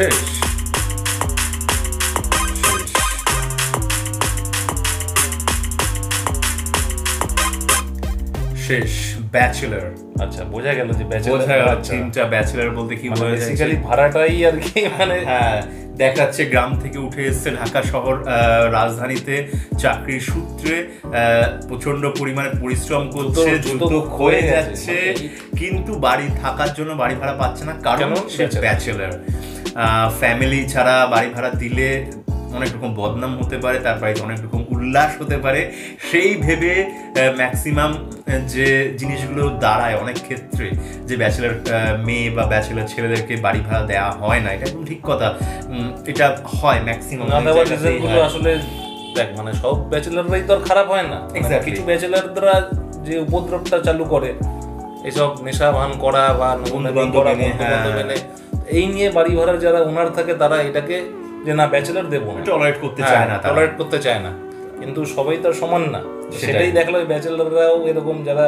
শেষ শেষ ব্যাচেলর। আচ্ছা, বোঝা গেল যে থিমটা ব্যাচেলর বলতে কি বোঝা যায়, বেসিক্যালি ভাড়াটাই আর কি, মানে হ্যাঁ দেখা যাচ্ছে গ্রাম থেকে উঠে এসছে ঢাকা শহর রাজধানীতে চাকরির সূত্রে, প্রচন্ড পরিমাণে পরিশ্রম করছে, জুতো ক্ষয়ে যাচ্ছে, কিন্তু বাড়ি থাকার জন্য বাড়ি ভাড়া পাচ্ছে না, কারণ সে ব্যাচেলর। ফ্যামিলি ছাড়া বাড়ি ভাড়া দিলে অনেক রকম বদনাম হতে পারে, তার বাড়িতে অনেক রকম উল্লাস হতে পারে, সেই ভেবে ম্যাক্সিমাম যে জিনিসগুলো দাঁড়ায় অনেক ক্ষেত্রে যে ব্যাচেলার মেয়ে বা ব্যাচেলার ছেলেদেরকে বাড়ি ভাড়া দেওয়া হয় না, এটা একদম ঠিক কথা। এটা হয় ম্যাক্সিমাম আসলে দেখ, মানে সব ব্যাচেলাররাই তো আর খারাপ হয় না, কিছু ব্যাচেলাররা যে উপদ্রবটা চালু করে এসব নেশা ভান করা বা এই নিয়ে বাড়ি ভাড়ার যারা ওনার থাকে তারা এটাকে যে না ব্যাচেলার দেবো না, টলারেট করতে চায় না, কিন্তু সবাই তো সমান না। সেটাই দেখলো ব্যাচেলাররাও এরকম, যারা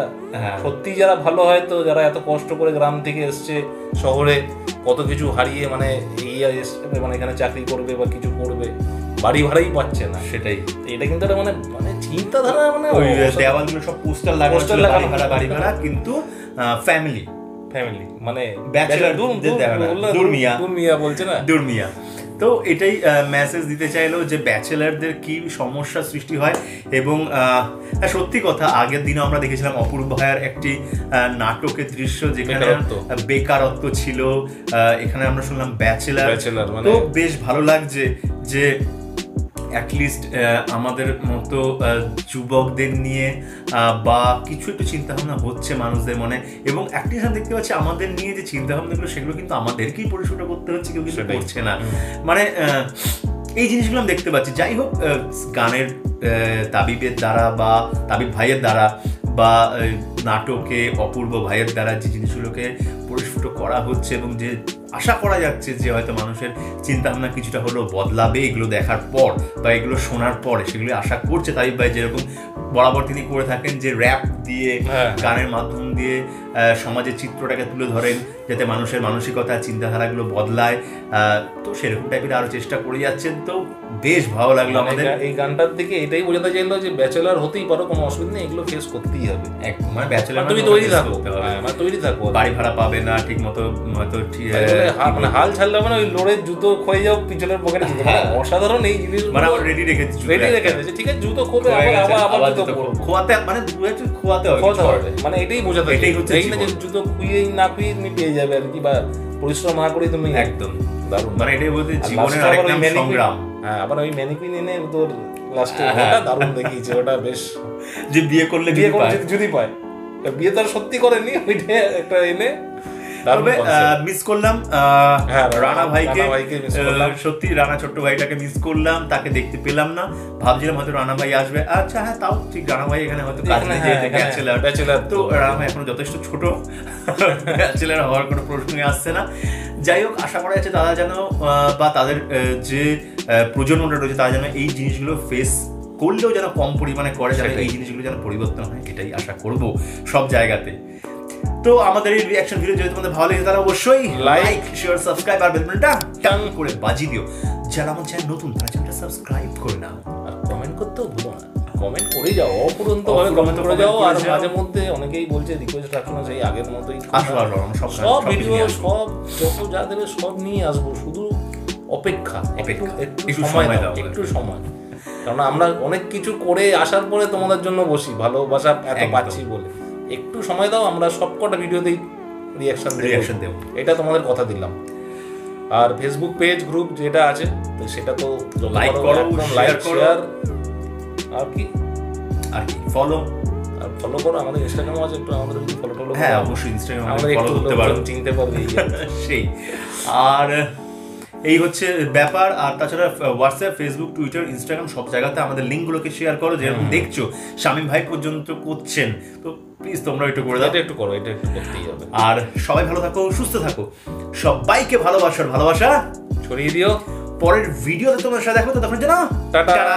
সত্যি যারা ভালো হয়, তো যারা এত কষ্ট করে গ্রাম থেকে এসছে শহরে, কত কিছু হারিয়ে মানে মানে এখানে চাকরি করবে বা কিছু করবে, বাড়ি ভাড়াই পাচ্ছে না। সেটাই, এটা কিন্তু একটা মানে মানে চিন্তাধারা, মানে দেওয়ালগুলো সব পোস্টার লাগানো বাড়ি ভাড়া, কিন্তু ফ্যামিলি মানে ব্যাচেলার দুর্মিয়া বলছে না, দুর্মিয়া। তো এটাই মেসেজ দিতে চাইলো যে ব্যাচেলারদের কি সমস্যা সৃষ্টি হয়। এবং সত্যি কথা, আগের দিনে আমরা দেখেছিলাম অপূর্ব ভাইয়ার একটি নাটকের দৃশ্য যেখানে বেকারত্ব ছিল, এখানে আমরা শুনলাম ব্যাচেলার। তো বেশ ভালো লাগছে যে অ্যাটলিস্ট আমাদের মতো যুবকদের নিয়ে বা কিছু একটু চিন্তাভাবনা হচ্ছে মানুষদের মনে, এবং একটি সাথে দেখতে পাচ্ছি আমাদের নিয়ে যে চিন্তাভাবনাগুলো সেগুলো কিন্তু আমাদেরকেই পরিশোধ করতে হচ্ছে, কেউ কিছু করছে না। মানে এই জিনিসগুলো আমি দেখতে পাচ্ছি। যাই হোক, গানের তাবিবের দ্বারা বা তাবিব ভাইয়ের দ্বারা বা নাটকে অপূর্ব ভাইয়ের দ্বারা যে জিনিসগুলোকে পরিস্ফুট করা হচ্ছে এবং যে আশা করা যাচ্ছে যে হয়তো মানুষের চিন্তাভাবনা কিছুটা হলেও বদলাবে এগুলো দেখার পর বা এগুলো শোনার পরে, সেগুলো আশা করছে তাবিব ভাই যেরকম বরাবর তিনি করে থাকেন, যে র্যাপ দিয়ে গানের মাধ্যম দিয়ে সমাজের চিত্রটাকে তুলে ধরেন যাতে মানুষের মানসিকতা চিন্তাধারাগুলো বদলায়। তো সেরকম টাইপের আরো চেষ্টা করে যাচ্ছেন। তো বেশ ভালো লাগলো আমাদের এই গানটার থেকে। এটাই বোঝাতে চাইলো যে ব্যাচেলার হতেই পারো, কোনো অসুবিধা নেই, এগুলো ফেস করতেই হবে। মানে ব্যাচেলার তুমি তৈরি থাকো, বাড়ি ভাড়া পাবে না ঠিক মতো, হয়তো মানে হাল ছাড়লে হবে না, ওই লোড়ের জুতো ক্ষয়ে যাও পিছনের পকেটে জুতো, অসাধারণ এই জিনিস মানে আমার রেডি রেখেছি, ঠিক আছে, জুতো খোবে আবার খোয়াতে, মানে খোয়াতে হবে, মানে এটাই বোঝাতে, এটাই হচ্ছে এই না যে জুতো খুইয়েই না খুইয়ে তুমি পেয়ে যাবে আর কি, বা পরিশ্রম না করে তুমি একদম দারুণ, মানে এটাই বলতে জীবনের আরেক নাম সংগ্রাম। হ্যাঁ, আবার ওই ম্যানিকুইন এনে তোর লাস্টে ওটা দারুণ দেখিয়েছে, ওটা বেশ, যে বিয়ে করলে যদি পায়, বিয়ে তো আর সত্যি করেনি, ওইটা একটা এনে মিস করলাম রানা ভাইকে, সত্যি রানা ছোট্ট ভাইটাকে মিস করলাম, তাকে দেখতে পেলাম না, ভাবছিলাম হয়তো রানা ভাই আসবে। আচ্ছা হ্যাঁ, তাও ঠিক, রানা ভাই এখানে হয়তো ব্যাচেলার, তো রানা ভাই এখনো যথেষ্ট ছোট, ব্যাচেলার হওয়ার কোনো প্রশ্নই আসছে না। যাই হোক, আশা করা যাচ্ছে তারা যেন বা তাদের যে প্রজন্মটা রয়েছে তারা যেন এই জিনিসগুলো ফেস করলেও যেন কম পরিমাণে করে, যেন এই জিনিসগুলো যেন পরিবর্তন হয়, এটাই আশা করব সব জায়গাতে। তো আমাদের এই রিঅ্যাকশন ভিডিও যদি তোমাদের ভালো লাগে তাহলে অবশ্যই লাইক, শেয়ার, সাবস্ক্রাইব আর বেল বাটনটা টাং করে বাজিয়ে দিও। যারা আমার চ্যানেল নতুন তারা চ্যানেলটা সাবস্ক্রাইব করে নাও, আর কমেন্ট করতেও ভুলো না, কমেন্ট করে যাও, অপুরন্তভাবে কমেন্ট করে যাও। আর মাঝে মধ্যে অনেকেই বলছে রিকোয়েস্ট রাখো না, সেই আগের মতোই সব ভিডিও সব যত যা দেবে সব নিয়ে আসবো, শুধু অপেক্ষা, একটু সময়, কারণ আমরা অনেক কিছু করে আসার পরে তোমাদের জন্য বসি, ভালোবাসা এত পাচ্ছি বলে। একটু সময় দাও, আমরা সবকটা ভিডিওতেই রিঅ্যাকশন দেব, এটা তোমাদের কথা দিলাম। আর ফেসবুক পেজ গ্রুপ যেটা আছে সেটা তো লাইক করো, শেয়ার, আর কি ফলো করো। আমাদের ইনস্টাগ্রামও আছে, একটু আমাদের যদি ফলো টলো, হ্যাঁ অবশ্যই ইনস্টাগ্রামে আমাদের একটু করতে পারো, চিনতে পারবে সেই। আর এই হচ্ছে ব্যাপার। আর তাছাড়া হোয়াটসঅ্যাপ, ফেসবুক, টুইটার, ইনস্টাগ্রাম সব জায়গাতে আমাদের লিঙ্কগুলোকে শেয়ার করো, যেরকম দেখছো শামীম ভাই পর্যন্ত করছেন, তো প্লিজ তোমরা একটু করে দাও, একটু করো, এটা একটু করতেই হবে। আর সবাই ভালো থাকো, সুস্থ থাকো, সবাইকে ভালোবাসা ছড়িয়ে দিও। পরের ভিডিওতে তোমার সাথে দেখো, তো তখন জানা টাটা।